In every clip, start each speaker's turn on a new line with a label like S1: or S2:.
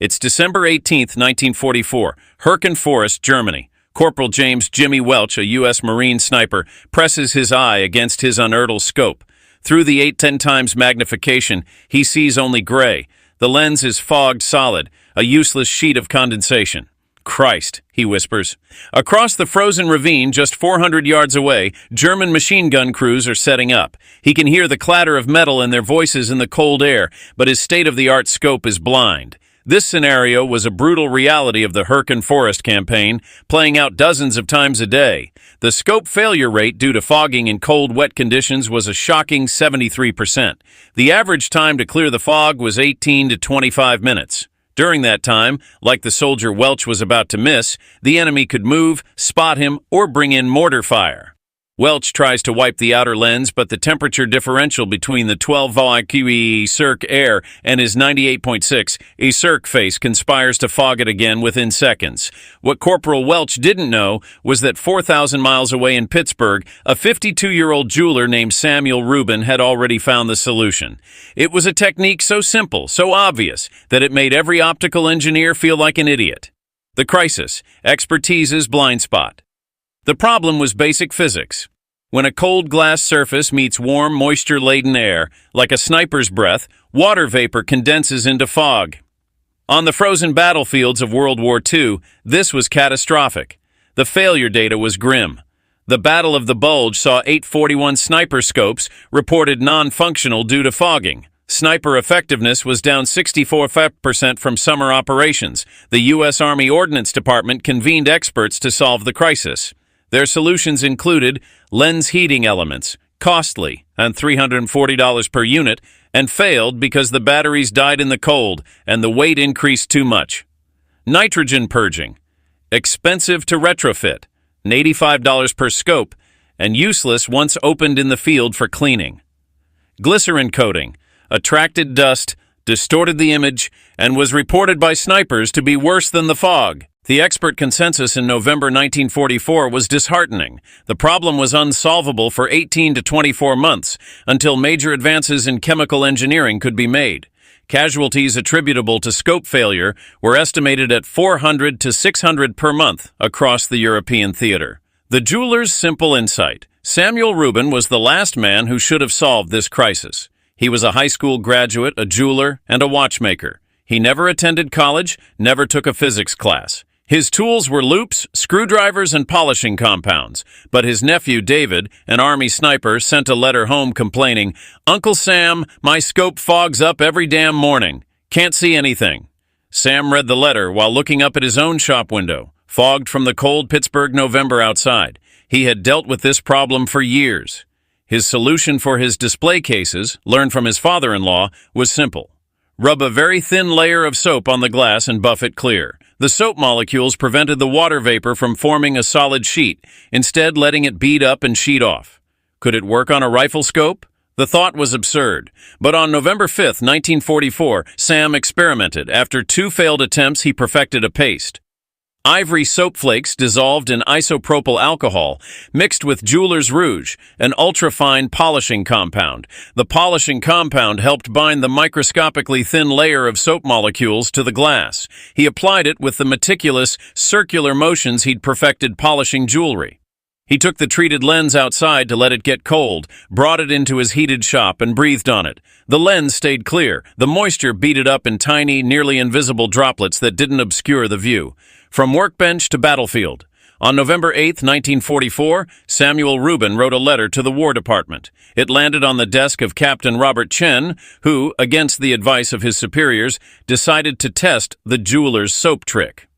S1: It's December 18th, 1944, Herken Forest, Germany. Corporal James Jimmy Welch, a U.S. Marine sniper, presses his eye against his unertl scope. Through the 8-10 times magnification, he sees only gray. The lens is fogged solid, a useless sheet of condensation. Christ, he whispers. Across the frozen ravine, just 400 yards away, German machine gun crews are setting up. He can hear the clatter of metal and their voices in the cold air, but his state-of-the-art scope is blind. This scenario was a brutal reality of the Herken Forest campaign, playing out dozens of times a day. The scope failure rate due to fogging in cold, wet conditions was a shocking 73%. The average time to clear the fog was 18 to 25 minutes. During that time, like the soldier Welch was about to miss, the enemy could move, spot him, or bring in mortar fire. Welch tries to wipe the outer lens, but the temperature differential between the 12 VOIQE Circ Air and his 98.6 Circ face conspires to fog it again within seconds. What Corporal Welch didn't know was that 4,000 miles away in Pittsburgh, a 52-year-old jeweler named Samuel Rubin had already found the solution. It was a technique so simple, so obvious, that it made every optical engineer feel like an idiot. The crisis: expertise's blind spot. The problem was basic physics. When a cold glass surface meets warm, moisture-laden air, like a sniper's breath, water vapor condenses into fog. On the frozen battlefields of World War II, this was catastrophic. The failure data was grim. The Battle of the Bulge saw 841 sniper scopes reported non-functional due to fogging. Sniper effectiveness was down 64% from summer operations. The U.S. Army Ordnance Department convened experts to solve the crisis. Their solutions included lens heating elements, costly and $340 per unit, and failed because the batteries died in the cold and the weight increased too much. Nitrogen purging, expensive to retrofit, $85 per scope, and useless once opened in the field for cleaning. Glycerin coating, attracted dust, distorted the image, and was reported by snipers to be worse than the fog. The expert consensus in November 1944 was disheartening. The problem was unsolvable for 18 to 24 months, until major advances in chemical engineering could be made. Casualties attributable to scope failure were estimated at 400 to 600 per month across the European theater. The jeweler's simple insight: Samuel Rubin was the last man who should have solved this crisis. He was a high school graduate, a jeweler, and a watchmaker. He never attended college, never took a physics class. His tools were loupes, screwdrivers, and polishing compounds. But his nephew David, an Army sniper, sent a letter home complaining, "Uncle Sam, my scope fogs up every damn morning. Can't see anything." Sam read the letter while looking up at his own shop window, fogged from the cold Pittsburgh November outside. He had dealt with this problem for years. His solution for his display cases, learned from his father-in-law, was simple. Rub a very thin layer of soap on the glass and buff it clear. The soap molecules prevented the water vapor from forming a solid sheet, instead letting it bead up and sheet off. Could it work on a rifle scope? The thought was absurd. But on November 5, 1944, Sam experimented. After 2 failed attempts, he perfected a paste. Ivory soap flakes dissolved in isopropyl alcohol, mixed with jeweler's rouge, an ultra-fine polishing compound. The polishing compound helped bind the microscopically thin layer of soap molecules to the glass. He applied it with the meticulous, circular motions he'd perfected polishing jewelry. He took the treated lens outside to let it get cold, brought it into his heated shop, and breathed on it. The lens stayed clear. The moisture beaded up in tiny, nearly invisible droplets that didn't obscure the view. From workbench to battlefield. On November 8, 1944, Samuel Rubin wrote a letter to the War Department. It landed on the desk of Captain Robert Chen, who, against the advice of his superiors, decided to test the jeweler's soap trick.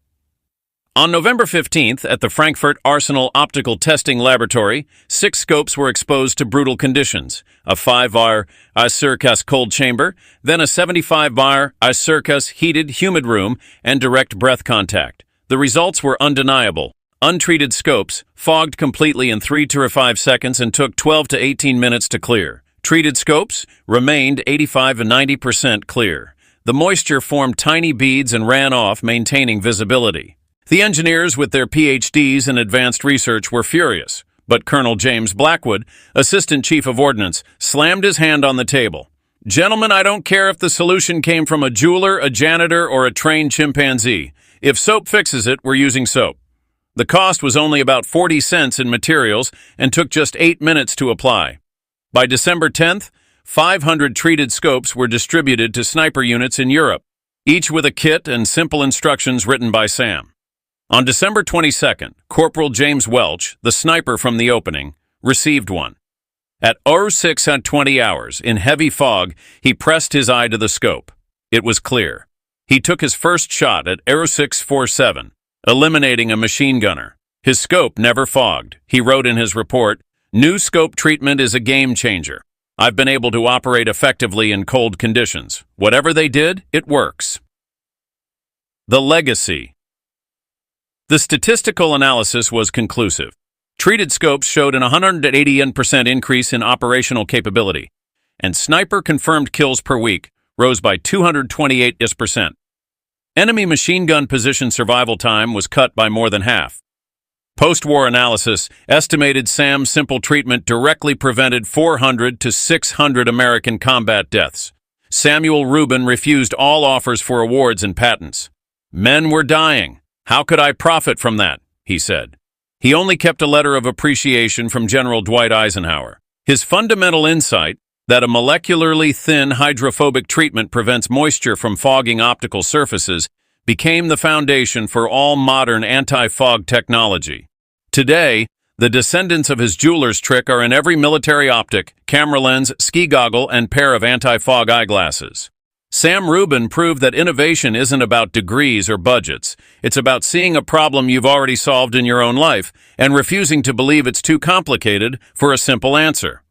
S1: On November 15th, at the Frankfurt Arsenal Optical Testing Laboratory, 6 scopes were exposed to brutal conditions: a 5-bar Circus cold chamber, then a 75-bar Circus heated, humid room, and direct breath contact. The results were undeniable. Untreated scopes fogged completely in 3 to 5 seconds and took 12 to 18 minutes to clear. Treated scopes remained 85 to 90% clear. The moisture formed tiny beads and ran off, maintaining visibility. The engineers, with their PhDs in advanced research, were furious. But Colonel James Blackwood, Assistant Chief of Ordnance, slammed his hand on the table. Gentlemen, I don't care if the solution came from a jeweler, a janitor, or a trained chimpanzee. If soap fixes it, we're using soap. The cost was only about 40 cents in materials and took just 8 minutes to apply. By December 10th, 500 treated scopes were distributed to sniper units in Europe, each with a kit and simple instructions written by Sam. On December 22nd, Corporal James Welch, the sniper from the opening, received one. At 06 at 20 hours, in heavy fog, he pressed his eye to the scope. It was clear. He took his first shot at 0647, eliminating a machine gunner. His scope never fogged. He wrote in his report, "New scope treatment is a game changer. I've been able to operate effectively in cold conditions. Whatever they did, it works." The legacy. The statistical analysis was conclusive. Treated scopes showed an 180% increase in operational capability, and sniper-confirmed kills per week rose by 228%. Enemy machine gun position survival time was cut by more than half. Post-war analysis estimated Sam's simple treatment directly prevented 400 to 600 American combat deaths. Samuel Rubin refused all offers for awards and patents. "Men were dying. How could I profit from that?" he said. He only kept a letter of appreciation from General Dwight Eisenhower. His fundamental insight, that a molecularly thin hydrophobic treatment prevents moisture from fogging optical surfaces, became the foundation for all modern anti-fog technology. Today, the descendants of his jeweler's trick are in every military optic, camera lens, ski goggle, and pair of anti-fog eyeglasses. Sam Rubin proved that innovation isn't about degrees or budgets. It's about seeing a problem you've already solved in your own life and refusing to believe it's too complicated for a simple answer.